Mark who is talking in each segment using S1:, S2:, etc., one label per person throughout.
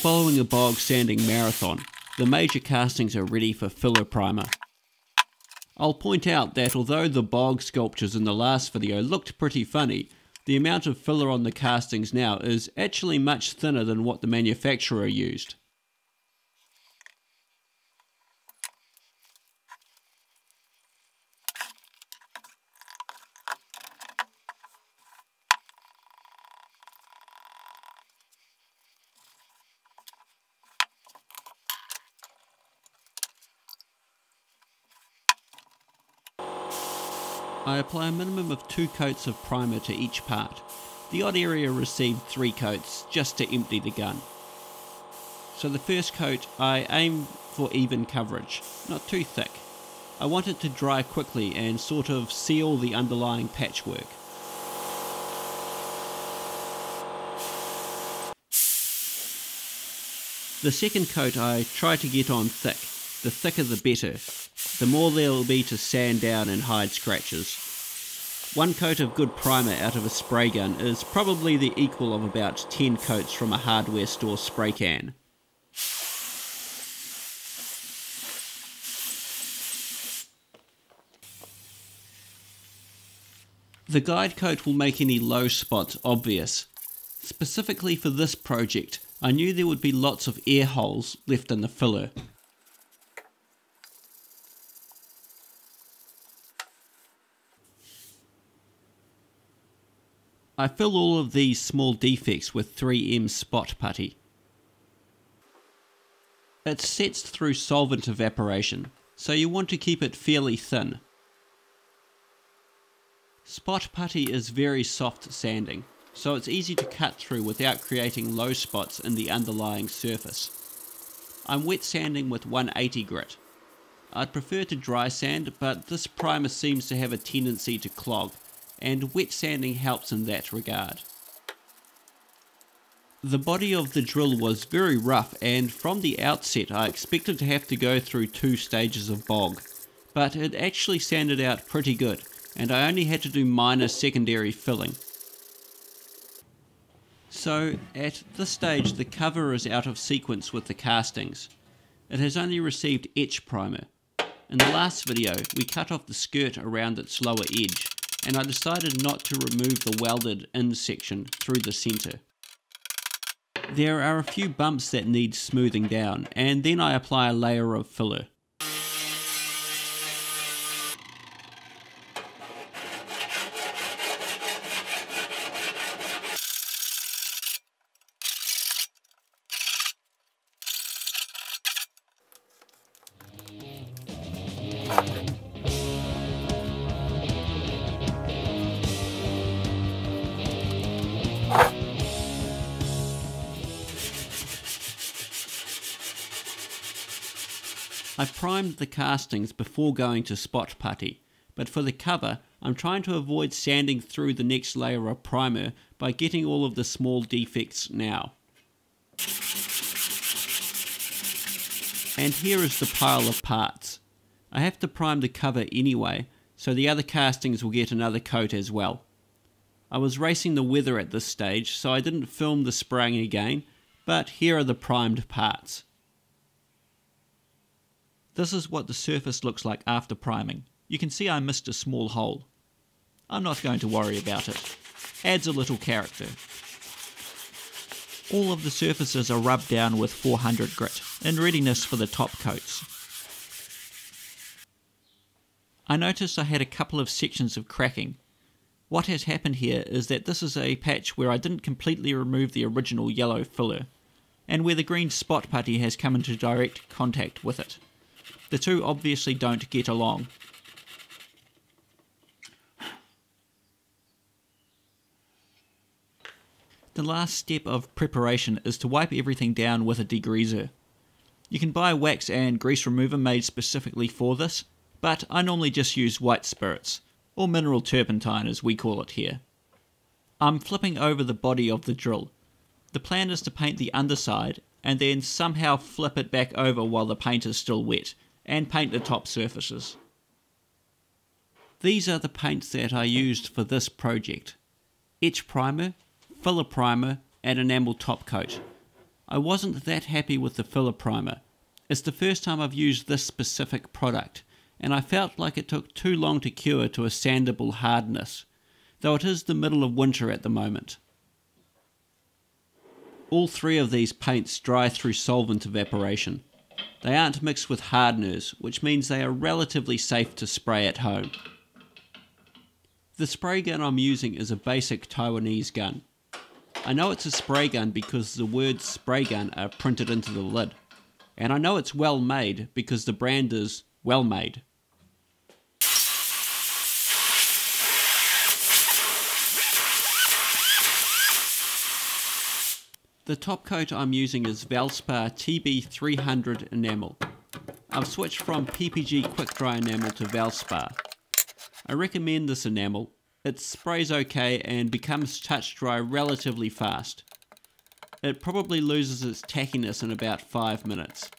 S1: Following a bog sanding marathon, the major castings are ready for filler primer. I'll point out that although the bog sculptures in the last video looked pretty funny, the amount of filler on the castings now is actually much thinner than what the manufacturer used. I apply a minimum of 2 coats of primer to each part. The odd area received 3 coats just to empty the gun. So the first coat I aim for even coverage, not too thick. I want it to dry quickly and sort of seal the underlying patchwork. The second coat I try to get on thick. The thicker the better. The more there will be to sand down and hide scratches. 1 coat of good primer out of a spray gun is probably the equal of about 10 coats from a hardware store spray can. The guide coat will make any low spots obvious. Specifically for this project, I knew there would be lots of air holes left in the filler. I fill all of these small defects with 3M Spot Putty. It sets through solvent evaporation, so you want to keep it fairly thin. Spot Putty is very soft sanding, so it's easy to cut through without creating low spots in the underlying surface. I'm wet sanding with 180 grit. I'd prefer to dry sand, but this primer seems to have a tendency to clog, and wet sanding helps in that regard. The body of the drill was very rough, and from the outset I expected to have to go through 2 stages of bog, but it actually sanded out pretty good, and I only had to do minor secondary filling. So at this stage the cover is out of sequence with the castings. It has only received etch primer. In the last video we cut off the skirt around its lower edge, and I decided not to remove the welded in section through the centre. There are a few bumps that need smoothing down, and then I apply a layer of filler. I primed the castings before going to Spot Putty, but for the cover I'm trying to avoid sanding through the next layer of primer by getting all of the small defects now. And here is the pile of parts. I have to prime the cover anyway, so the other castings will get another coat as well. I was racing the weather at this stage, so I didn't film the spraying again, but here are the primed parts. This is what the surface looks like after priming. You can see I missed a small hole. I'm not going to worry about it. Adds a little character. All of the surfaces are rubbed down with 400 grit, in readiness for the top coats. I noticed I had a couple of sections of cracking. What has happened here is that this is a patch where I didn't completely remove the original yellow filler, and where the green Spot Putty has come into direct contact with it. The two obviously don't get along. The last step of preparation is to wipe everything down with a degreaser. You can buy wax and grease remover made specifically for this, but I normally just use white spirits, or mineral turpentine as we call it here. I'm flipping over the body of the drill. The plan is to paint the underside and then somehow flip it back over while the paint is still wet, and paint the top surfaces. These are the paints that I used for this project: etch primer, filler primer and enamel top coat. I wasn't that happy with the filler primer. It's the first time I've used this specific product, and I felt like it took too long to cure to a sandable hardness, though it is the middle of winter at the moment. All three of these paints dry through solvent evaporation. They aren't mixed with hardeners, which means they are relatively safe to spray at home. The spray gun I'm using is a basic Taiwanese gun. I know it's a spray gun because the words spray gun are printed into the lid. And I know it's well made because the brand is well made. The top coat I'm using is Valspar TB300 enamel. I've switched from PPG quick dry enamel to Valspar. I recommend this enamel. It sprays okay and becomes touch dry relatively fast. It probably loses its tackiness in about 5 minutes.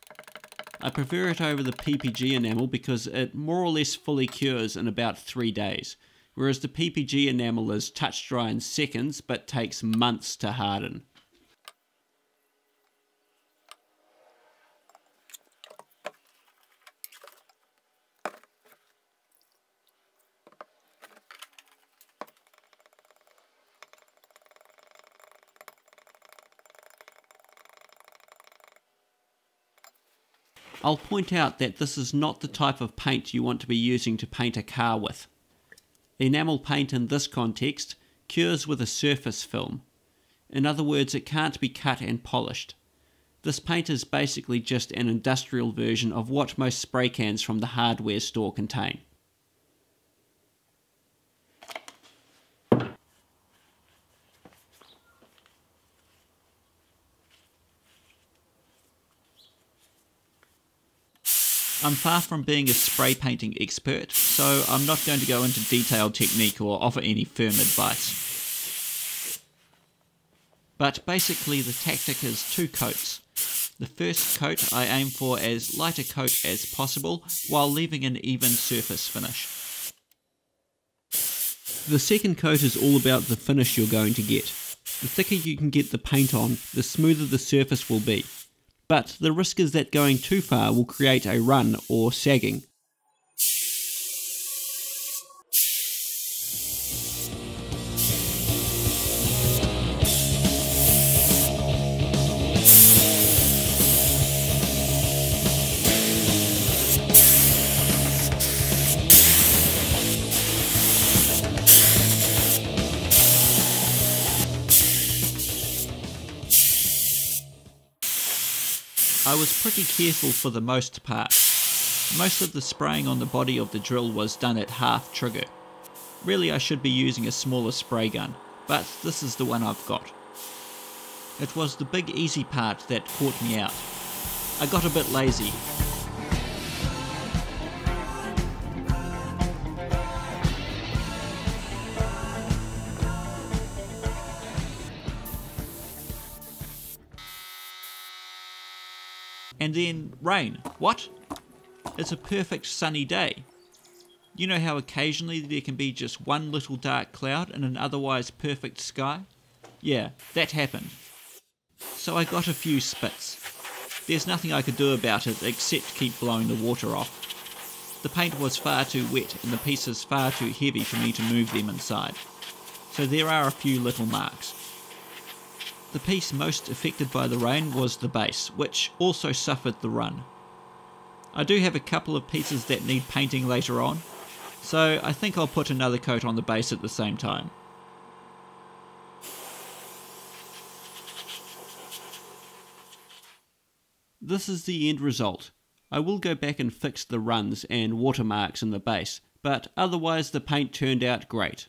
S1: I prefer it over the PPG enamel because it more or less fully cures in about 3 days, whereas the PPG enamel is touch dry in seconds but takes months to harden. I'll point out that this is not the type of paint you want to be using to paint a car with. Enamel paint in this context cures with a surface film. In other words, it can't be cut and polished. This paint is basically just an industrial version of what most spray cans from the hardware store contain. I'm far from being a spray painting expert, so I'm not going to go into detailed technique or offer any firm advice. But basically the tactic is 2 coats. The first coat I aim for as light a coat as possible while leaving an even surface finish. The second coat is all about the finish you're going to get. The thicker you can get the paint on, the smoother the surface will be. But the risk is that going too far will create a run or sagging. I was pretty careful for the most part. Most of the spraying on the body of the drill was done at half trigger. Really I should be using a smaller spray gun, but this is the one I've got. It was the big easy part that caught me out. I got a bit lazy. And then rain. What? It's a perfect sunny day. You know how occasionally there can be just one little dark cloud in an otherwise perfect sky? Yeah, that happened. So I got a few spits. There's nothing I could do about it except keep blowing the water off. The paint was far too wet and the pieces far too heavy for me to move them inside. So there are a few little marks. The piece most affected by the rain was the base, which also suffered the run. I do have a couple of pieces that need painting later on, so I think I'll put another coat on the base at the same time. This is the end result. I will go back and fix the runs and watermarks in the base, but otherwise the paint turned out great.